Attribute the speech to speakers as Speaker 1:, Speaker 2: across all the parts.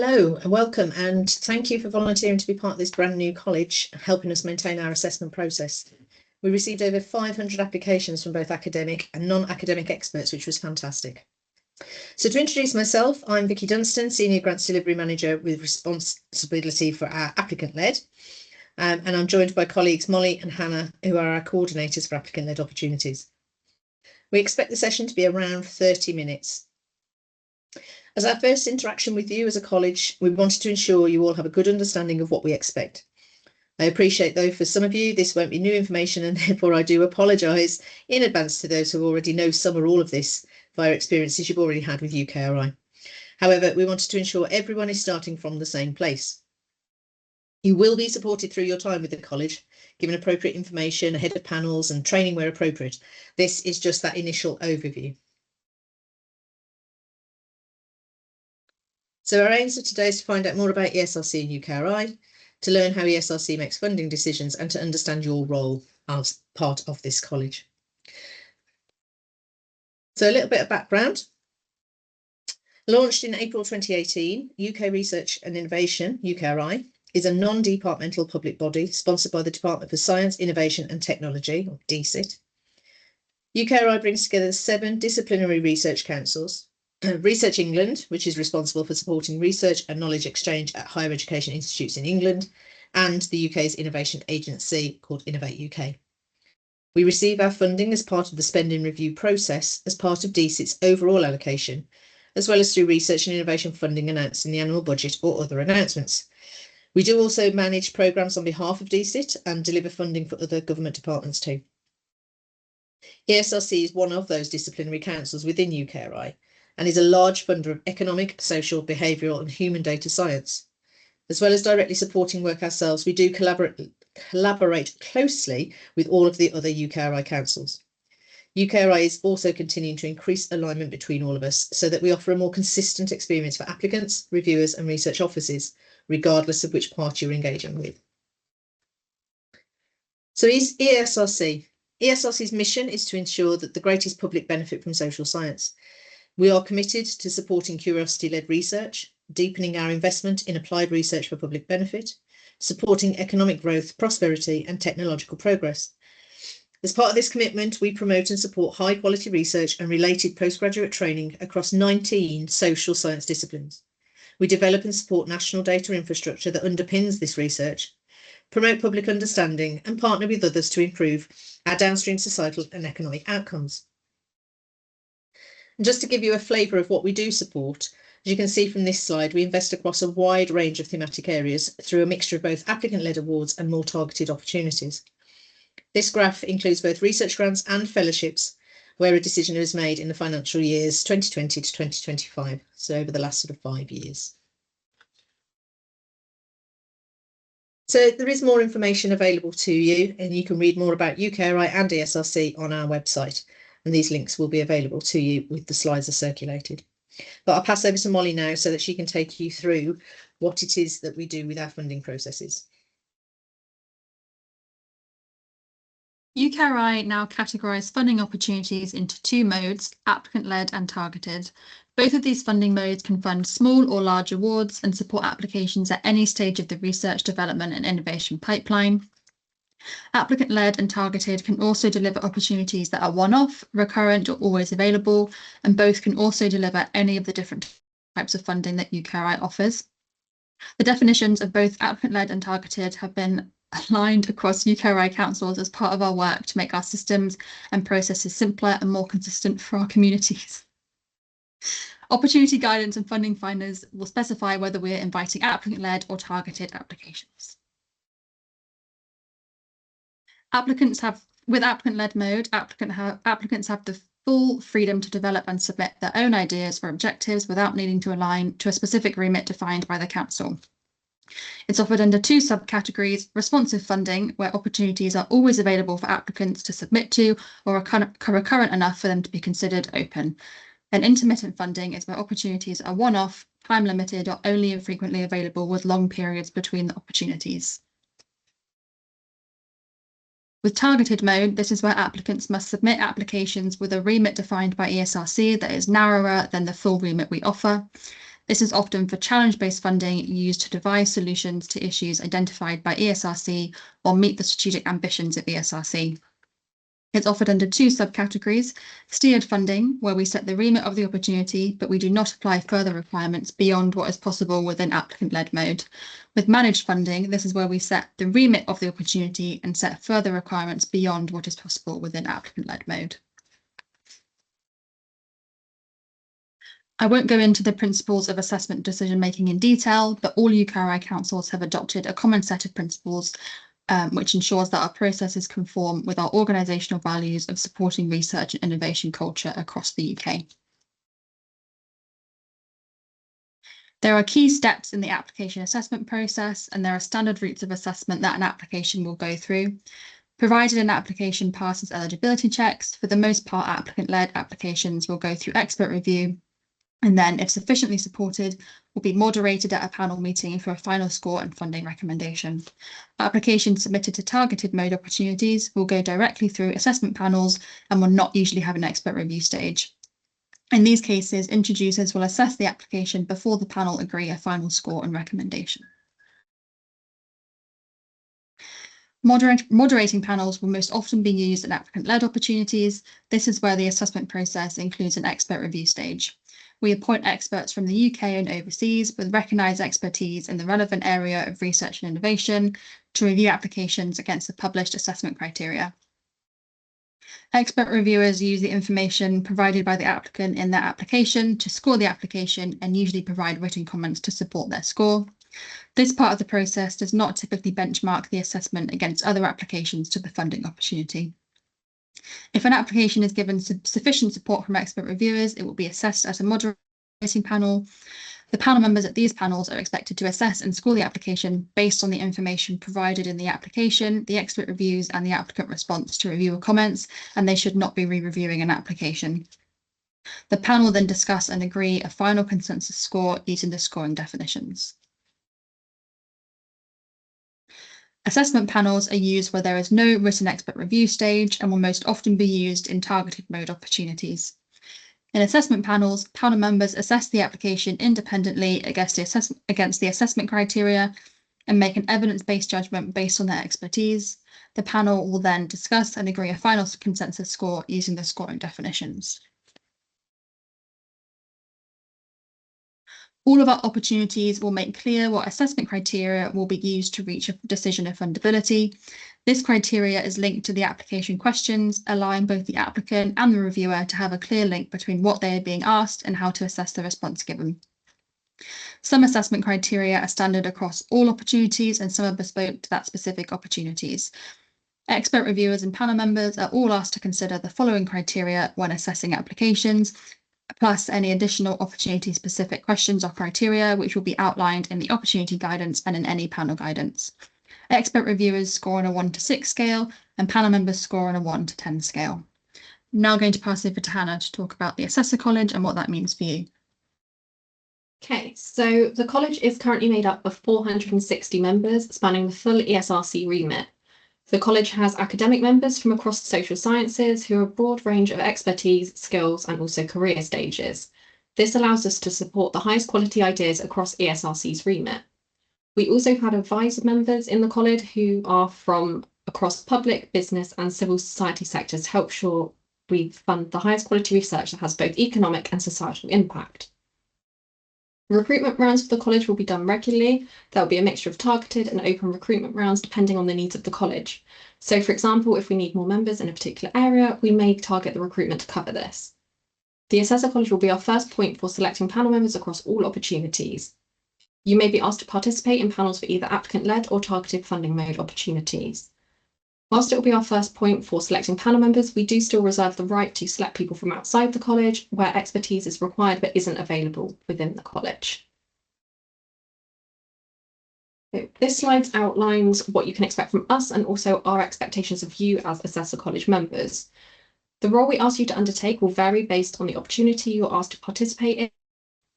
Speaker 1: Hello and welcome, and thank you for volunteering to be part of this brand new college, helping us maintain our assessment process. We received over 500 applications from both academic and non-academic experts, which was fantastic. So to introduce myself, I'm Vicky Dunstan, Senior Grants Delivery Manager with responsibility for our applicant-led, and I'm joined by colleagues Molly and Hannah, who are our coordinators for applicant-led opportunities. We expect the session to be around 30 minutes. As our first interaction with you as a college, we wanted to ensure you all have a good understanding of what we expect. I appreciate, though, for some of you, this won't be new information, and therefore I do apologise in advance to those who already know some or all of this via experiences you've already had with UKRI. However, we wanted to ensure everyone is starting from the same place. You will be supported through your time with the college, given appropriate information ahead of panels and training where appropriate. This is just that initial overview. So our aims for today is to find out more about ESRC and UKRI, to learn how ESRC makes funding decisions, and to understand your role as part of this college. So a little bit of background. Launched in April 2018, UK Research and Innovation, UKRI, is a non-departmental public body sponsored by the Department for Science, Innovation and Technology, or DSIT. UKRI brings together 7 disciplinary research councils. Research England, which is responsible for supporting research and knowledge exchange at higher education institutes in England, and the UK's innovation agency called Innovate UK. We receive our funding as part of the spending review process as part of DSIT's overall allocation, as well as through research and innovation funding announced in the annual budget or other announcements. We do also manage programmes on behalf of DSIT and deliver funding for other government departments too. ESRC is one of those disciplinary councils within UKRI, and is a large funder of economic, social, behavioural and human data science. As well as directly supporting work ourselves, we do collaborate closely with all of the other UKRI councils. UKRI is also continuing to increase alignment between all of us so that we offer a more consistent experience for applicants, reviewers and research officers, regardless of which party you're engaging with. So ESRC. ESRC's mission is to ensure that the greatest public benefit from social science. We are committed to supporting curiosity-led research, deepening our investment in applied research for public benefit, supporting economic growth, prosperity and technological progress. As part of this commitment, we promote and support high-quality research and related postgraduate training across 19 social science disciplines. We develop and support national data infrastructure that underpins this research, promote public understanding and partner with others to improve our downstream societal and economic outcomes. And just to give you a flavour of what we do support, as you can see from this slide, we invest across a wide range of thematic areas through a mixture of both applicant-led awards and more targeted opportunities. This graph includes both research grants and fellowships, where a decision was made in the financial years 2020 to 2025, so over the last sort of 5 years. So there is more information available to you, and you can read more about UKRI and ESRC on our website. And these links will be available to you with the slides are circulated. But I'll pass over to Molly now so that she can take you through what it is that we do with our funding processes.
Speaker 2: UKRI now categorise funding opportunities into 2 modes, applicant-led and targeted. Both of these funding modes can fund small or large awards and support applications at any stage of the research, development and innovation pipeline. Applicant-led and targeted can also deliver opportunities that are one-off, recurrent or always available, and both can also deliver any of the different types of funding that UKRI offers. The definitions of both applicant-led and targeted have been aligned across UKRI councils as part of our work to make our systems and processes simpler and more consistent for our communities. Opportunity guidance and funding finders will specify whether we're inviting applicant-led or targeted applications. With applicant-led mode, applicants have the full freedom to develop and submit their own ideas or objectives without needing to align to a specific remit defined by the council. It's offered under 2 subcategories: responsive funding, where opportunities are always available for applicants to submit to or are recurrent enough for them to be considered open. And intermittent funding is where opportunities are one-off, time-limited or only infrequently available with long periods between the opportunities. With targeted mode, this is where applicants must submit applications with a remit defined by ESRC that is narrower than the full remit we offer. This is often for challenge-based funding used to devise solutions to issues identified by ESRC or meet the strategic ambitions of ESRC. It's offered under two subcategories: steered funding, where we set the remit of the opportunity, but we do not apply further requirements beyond what is possible within applicant-led mode. With managed funding, this is where we set the remit of the opportunity and set further requirements beyond what is possible within applicant-led mode. I won't go into the principles of assessment decision-making in detail, but all UKRI councils have adopted a common set of principles which ensures that our processes conform with our organisational values of supporting research and innovation culture across the UK. There are key steps in the application assessment process, and there are standard routes of assessment that an application will go through. Provided an application passes eligibility checks, for the most part, applicant-led applications will go through expert review, and then, if sufficiently supported, will be moderated at a panel meeting for a final score and funding recommendation. Applications submitted to targeted mode opportunities will go directly through assessment panels and will not usually have an expert review stage. In these cases, introducers will assess the application before the panel agree a final score and recommendation. Moderating panels will most often be used in applicant-led opportunities. This is where the assessment process includes an expert review stage. We appoint experts from the UK and overseas with recognised expertise in the relevant area of research and innovation to review applications against the published assessment criteria. Expert reviewers use the information provided by the applicant in their application to score the application and usually provide written comments to support their score. This part of the process does not typically benchmark the assessment against other applications to the funding opportunity. If an application is given sufficient support from expert reviewers, it will be assessed at a moderating panel. The panel members at these panels are expected to assess and score the application based on the information provided in the application, the expert reviews, and the applicant response to reviewer comments, and they should not be re-reviewing an application. The panel then discuss and agree a final consensus score using the scoring definitions. Assessment panels are used where there is no written expert review stage and will most often be used in targeted mode opportunities. In assessment panels, panel members assess the application independently against the assessment criteria and make an evidence-based judgment based on their expertise. The panel will then discuss and agree a final consensus score using the scoring definitions. All of our opportunities will make clear what assessment criteria will be used to reach a decision of fundability. This criteria is linked to the application questions, allowing both the applicant and the reviewer to have a clear link between what they are being asked and how to assess the response given. Some assessment criteria are standard across all opportunities and some are bespoke to that specific opportunities. Expert reviewers and panel members are all asked to consider the following criteria when assessing applications, plus any additional opportunity-specific questions or criteria, which will be outlined in the opportunity guidance and in any panel guidance. Expert reviewers score on a 1 to 6 scale, and panel members score on a 1 to 10 scale. I'm now going to pass over to Hannah to talk about the Assessor College and what that means for you.
Speaker 3: Okay, so the college is currently made up of 460 members, spanning the full ESRC remit. The college has academic members from across the social sciences who have a broad range of expertise, skills, and also career stages. This allows us to support the highest quality ideas across ESRC's remit. We also had advisor members in the college who are from across public, business, and civil society sectors to help sure we fund the highest quality research that has both economic and societal impact. Recruitment rounds for the college will be done regularly. There will be a mixture of targeted and open recruitment rounds depending on the needs of the college. So, for example, if we need more members in a particular area, we may target the recruitment to cover this. The Assessor College will be our first point for selecting panel members across all opportunities. You may be asked to participate in panels for either applicant-led or targeted funding mode opportunities. Whilst it will be our first point for selecting panel members, we do still reserve the right to select people from outside the college where expertise is required but isn't available within the college. So this slide outlines what you can expect from us and also our expectations of you as Assessor College members. The role we ask you to undertake will vary based on the opportunity you're asked to participate in.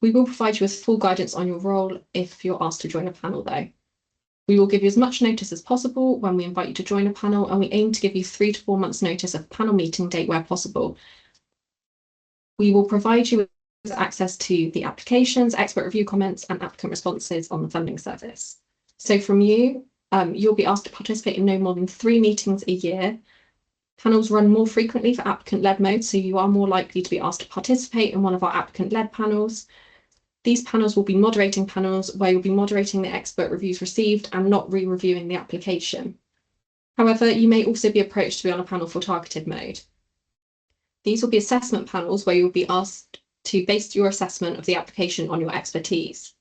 Speaker 3: We will provide you with full guidance on your role if you're asked to join a panel though. We will give you as much notice as possible when we invite you to join a panel, and we aim to give you 3 to 4 months notice of panel meeting date where possible. We will provide you with access to the applications, expert review comments, and applicant responses on the funding service. So from you, you'll be asked to participate in no more than 3 meetings a year. Panels run more frequently for applicant-led mode, so you are more likely to be asked to participate in one of our applicant-led panels. These panels will be moderating panels where you'll be moderating the expert reviews received and not re-reviewing the application. However, you may also be approached to be on a panel for targeted mode. These will be assessment panels where you'll be asked to base your assessment of the application on your expertise.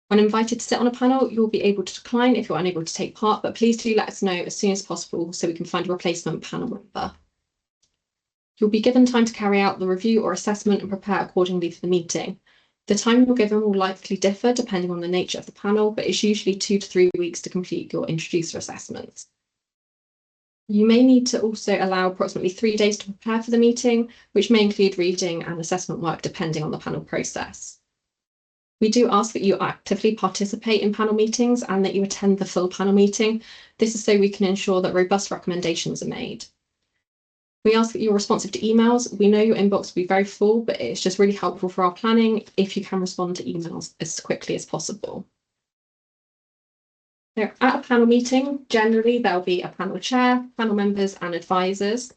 Speaker 3: When invited to sit on a panel, you'll be able to decline if you're unable to take part, but please do let us know as soon as possible so we can find a replacement panel member. You'll be given time to carry out the review or assessment and prepare accordingly for the meeting. The time you're given will likely differ depending on the nature of the panel, but it's usually 2 to 3 weeks to complete your introducer assessments. You may need to also allow approximately 3 days to prepare for the meeting, which may include reading and assessment work depending on the panel process. We do ask that you actively participate in panel meetings and that you attend the full panel meeting. This is so we can ensure that robust recommendations are made. We ask that you're responsive to emails. We know your inbox will be very full, but it's just really helpful for our planning if you can respond to emails as quickly as possible. So at a panel meeting, generally there'll be a panel chair, panel members and advisors.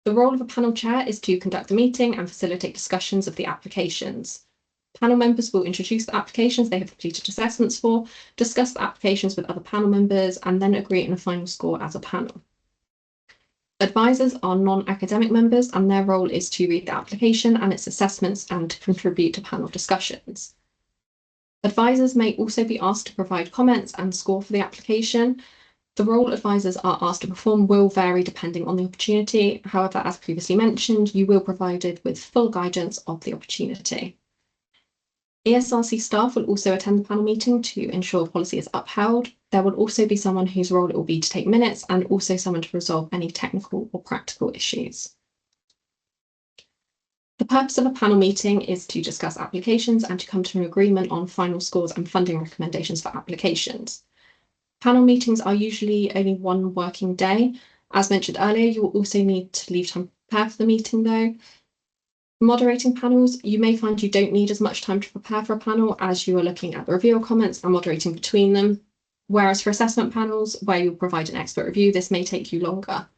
Speaker 3: The role of a panel chair is to conduct the meeting and facilitate discussions of the applications. Panel members will introduce the applications they have completed assessments for, discuss the applications with other panel members, and then agree on a final score as a panel. Advisors are non-academic members and their role is to read the application and its assessments and to contribute to panel discussions. Advisors may also be asked to provide comments and score for the application. The role advisors are asked to perform will vary depending on the opportunity. However, as previously mentioned, you will be provided with full guidance of the opportunity. ESRC staff will also attend the panel meeting to ensure policy is upheld. There will also be someone whose role it will be to take minutes and also someone to resolve any technical or practical issues. The purpose of a panel meeting is to discuss applications and to come to an agreement on final scores and funding recommendations for applications. Panel meetings are usually only 1 working day. As mentioned earlier, you will also need to leave time to prepare for the meeting though. Moderating panels, you may find you don't need as much time to prepare for a panel as you are looking at the reviewer comments and moderating between them. Whereas for assessment panels, where you'll provide an expert review, this may take you longer.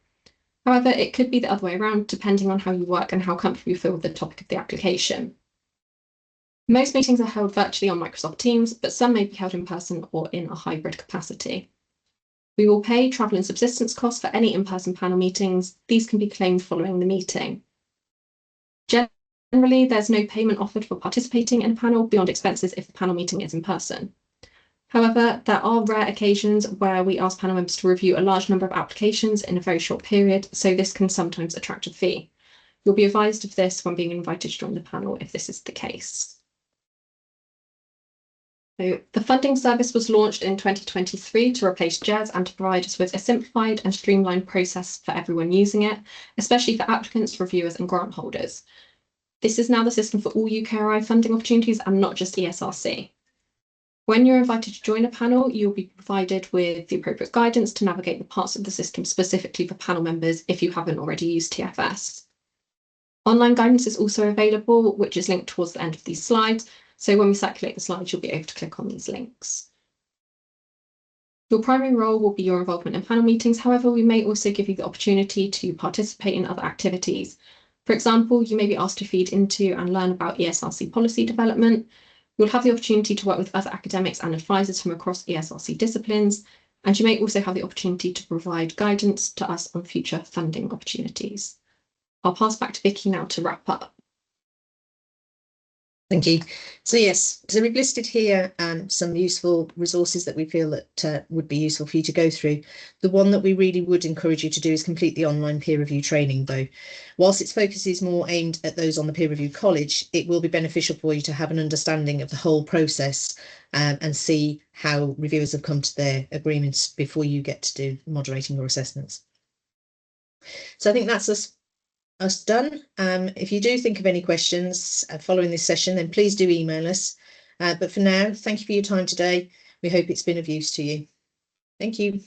Speaker 3: However, it could be the other way around, depending on how you work and how comfortable you feel with the topic of the application. Most meetings are held virtually on Microsoft Teams, but some may be held in person or in a hybrid capacity. We will pay travel and subsistence costs for any in-person panel meetings. These can be claimed following the meeting. Generally, there's no payment offered for participating in a panel beyond expenses if the panel meeting is in person. However, there are rare occasions where we ask panel members to review a large number of applications in a very short period, so this can sometimes attract a fee. You'll be advised of this when being invited to join the panel if this is the case. So, the funding service was launched in 2023 to replace JES and to provide us with a simplified and streamlined process for everyone using it, especially for applicants, reviewers and grant holders. This is now the system for all UKRI funding opportunities and not just ESRC. When you're invited to join a panel, you'll be provided with the appropriate guidance to navigate the parts of the system specifically for panel members if you haven't already used TFS. Online guidance is also available, which is linked towards the end of these slides. So when we circulate the slides, you'll be able to click on these links. Your primary role will be your involvement in panel meetings. However, we may also give you the opportunity to participate in other activities. For example, you may be asked to feed into and learn about ESRC policy development. You'll have the opportunity to work with other academics and advisors from across ESRC disciplines, and you may also have the opportunity to provide guidance to us on future funding opportunities. I'll pass back to Vicky now to wrap up.
Speaker 1: Thank you. So yes, so we've listed here some useful resources that we feel that would be useful for you to go through. The one that we really would encourage you to do is complete the online peer review training though. Whilst its focus is more aimed at those on the peer review college, it will be beneficial for you to have an understanding of the whole process and see how reviewers have come to their agreements before you get to do moderating your assessments. So I think that's us done. If you do think of any questions following this session, then please do email us. But for now, thank you for your time today. We hope it's been of use to you. Thank you.